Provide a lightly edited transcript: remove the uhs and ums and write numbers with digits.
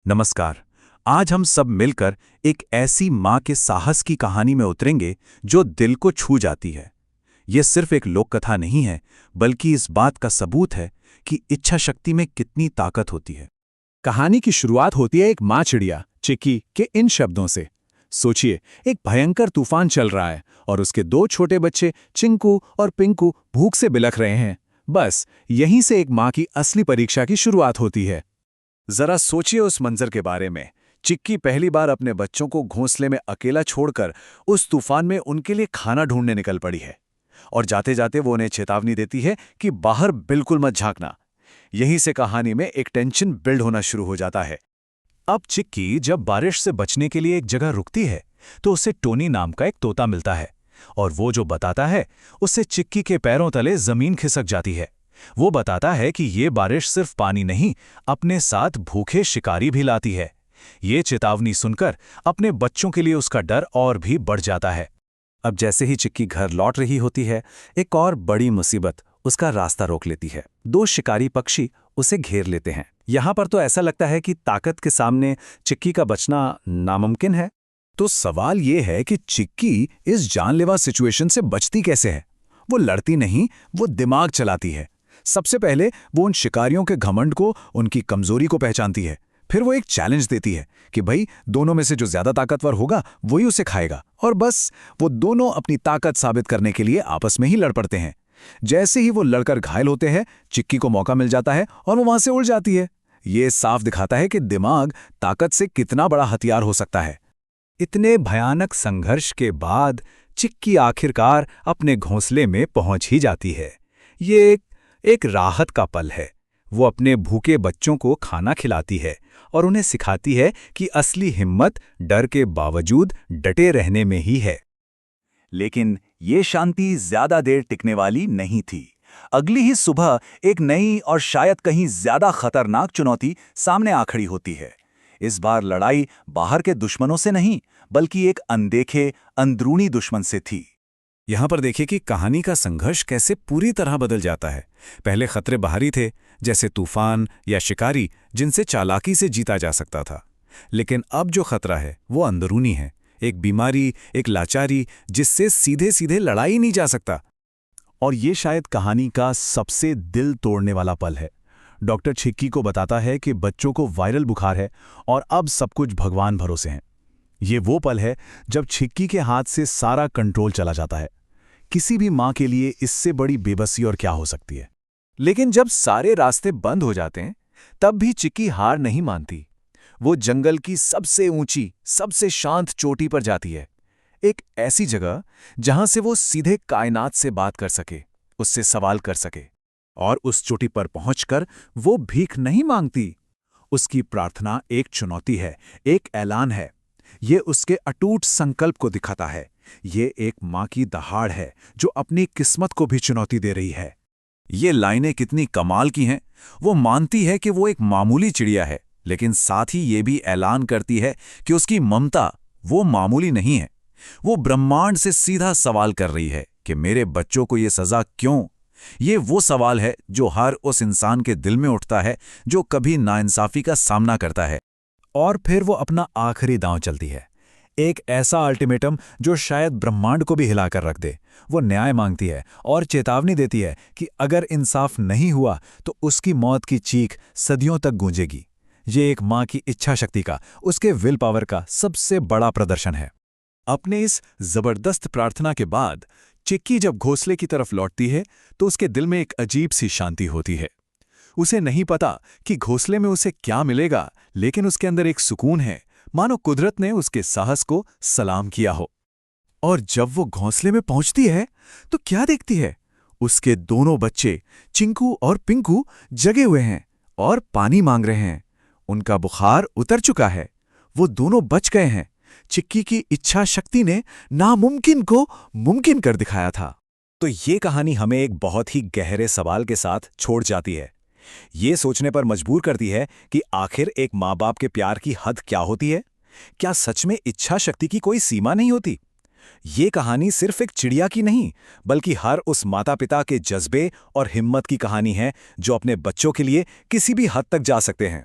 नमस्कार। आज हम सब मिलकर एक ऐसी माँ के साहस की कहानी में उतरेंगे जो दिल को छू जाती है। ये सिर्फ एक लोक कथा नहीं है, बल्कि इस बात का सबूत है कि इच्छा शक्ति में कितनी ताकत होती है। कहानी की शुरुआत होती है एक माँ चिड़िया चिक्की के इन शब्दों से। सोचिए, एक भयंकर तूफान चल रहा है और उसके दो छोटे बच्चे चिंकू और पिंकू भूख से बिलख रहे हैं। बस यहीं से एक माँ की असली परीक्षा की शुरुआत होती है। जरा सोचिए उस मंजर के बारे में। चिक्की पहली बार अपने बच्चों को घोंसले में अकेला छोड़कर उस तूफान में उनके लिए खाना ढूंढने निकल पड़ी है। और जाते जाते वो उन्हें चेतावनी देती है कि बाहर बिल्कुल मत झांकना। यहीं से कहानी में एक टेंशन बिल्ड होना शुरू हो जाता है। अब चिक्की जब बारिश से बचने के लिए एक जगह रुकती है तो उसे टोनी नाम का एक तोता मिलता है, और वो जो बताता है उससे चिक्की के पैरों तले जमीन खिसक जाती है। वो बताता है कि ये बारिश सिर्फ पानी नहीं, अपने साथ भूखे शिकारी भी लाती है। ये चेतावनी सुनकर अपने बच्चों के लिए उसका डर और भी बढ़ जाता है। अब जैसे ही चिक्की घर लौट रही होती है, एक और बड़ी मुसीबत उसका रास्ता रोक लेती है। दो शिकारी पक्षी उसे घेर लेते हैं। यहां पर तो ऐसा लगता है कि ताकत के सामने चिक्की का बचना नामुमकिन है। तो सवाल ये है कि चिक्की इस जानलेवा सिचुएशन से बचती कैसे है। वो लड़ती नहीं, वो दिमाग चलाती है। सबसे पहले वो उन शिकारियों के घमंड को, उनकी कमजोरी को पहचानती है। फिर वो एक चैलेंज देती है कि भाई, दोनों में से जो ज्यादा ताकतवर होगा वही उसे खाएगा। और बस वो दोनों अपनी ताकत साबित करने के लिए आपस में ही लड़ पड़ते हैं। जैसे ही वो लड़कर घायल होते हैं, चिक्की को मौका मिल जाता है और वो वहां से उड़ जाती है। ये साफ दिखाता है कि दिमाग ताकत से कितना बड़ा हथियार हो सकता है। इतने भयानक संघर्ष के बाद चिक्की आखिरकार अपने घोंसले में पहुंच ही जाती है। ये एक राहत का पल है। वो अपने भूखे बच्चों को खाना खिलाती है और उन्हें सिखाती है कि असली हिम्मत डर के बावजूद डटे रहने में ही है। लेकिन ये शांति ज्यादा देर टिकने वाली नहीं थी। अगली ही सुबह एक नई और शायद कहीं ज्यादा खतरनाक चुनौती सामने आ खड़ी होती है। इस बार लड़ाई बाहर के दुश्मनों से नहीं, बल्कि एक अनदेखे अंदरूनी दुश्मन से थी। यहां पर देखिए कि कहानी का संघर्ष कैसे पूरी तरह बदल जाता है। पहले खतरे बाहरी थे, जैसे तूफान या शिकारी, जिनसे चालाकी से जीता जा सकता था। लेकिन अब जो खतरा है वो अंदरूनी है। एक बीमारी, एक लाचारी, जिससे सीधे सीधे लड़ाई नहीं जा सकता। और ये शायद कहानी का सबसे दिल तोड़ने वाला पल है। डॉक्टर चिक्की को बताता है कि बच्चों को वायरल बुखार है और अब सब कुछ भगवान भरोसे हैं। ये वो पल है जब चिक्की के हाथ से सारा कंट्रोल चला जाता है। किसी भी माँ के लिए इससे बड़ी बेबसी और क्या हो सकती है। लेकिन जब सारे रास्ते बंद हो जाते हैं, तब भी चिक्की हार नहीं मानती। वो जंगल की सबसे ऊंची, सबसे शांत चोटी पर जाती है। एक ऐसी जगह जहां से वो सीधे कायनात से बात कर सके, उससे सवाल कर सके। और उस चोटी पर पहुंचकर वो भीख नहीं मांगती। उसकी प्रार्थना एक चुनौती है, एक ऐलान है। ये उसके अटूट संकल्प को दिखाता है। ये एक माँ की दहाड़ है जो अपनी किस्मत को भी चुनौती दे रही है। ये लाइनें कितनी कमाल की हैं। वो मानती है कि वो एक मामूली चिड़िया है, लेकिन साथ ही ये भी ऐलान करती है कि उसकी ममता वो मामूली नहीं है। वो ब्रह्मांड से सीधा सवाल कर रही है कि मेरे बच्चों को ये सजा क्यों। ये वो सवाल है जो हर उस इंसान के दिल में उठता है जो कभी नाइंसाफी का सामना करता है। और फिर वो अपना आखिरी दांव चलती है, एक ऐसा अल्टीमेटम जो शायद ब्रह्मांड को भी हिलाकर रख दे। वो न्याय मांगती है और चेतावनी देती है कि अगर इंसाफ नहीं हुआ तो उसकी मौत की चीख सदियों तक गूंजेगी। ये एक माँ की इच्छा शक्ति का, उसके विल पावर का सबसे बड़ा प्रदर्शन है। अपने इस जबरदस्त प्रार्थना के बाद चिक्की जब घोंसले की तरफ लौटती है तो उसके दिल में एक अजीब सी शांति होती है। उसे नहीं पता कि घोंसले में उसे क्या मिलेगा, लेकिन उसके अंदर एक सुकून है, मानो कुदरत ने उसके साहस को सलाम किया हो। और जब वो घोंसले में पहुंचती है तो क्या देखती है? उसके दोनों बच्चे चिंकू और पिंकू जगे हुए हैं और पानी मांग रहे हैं। उनका बुखार उतर चुका है, वो दोनों बच गए हैं। चिक्की की इच्छा शक्ति ने नामुमकिन को मुमकिन कर दिखाया था। तो ये कहानी हमें एक बहुत ही गहरे सवाल के साथ छोड़ जाती है। ये सोचने पर मजबूर करती है कि आखिर एक माँ बाप के प्यार की हद क्या होती है। क्या सच में इच्छा शक्ति की कोई सीमा नहीं होती? ये कहानी सिर्फ एक चिड़िया की नहीं, बल्कि हर उस माता पिता के जज्बे और हिम्मत की कहानी है जो अपने बच्चों के लिए किसी भी हद तक जा सकते हैं।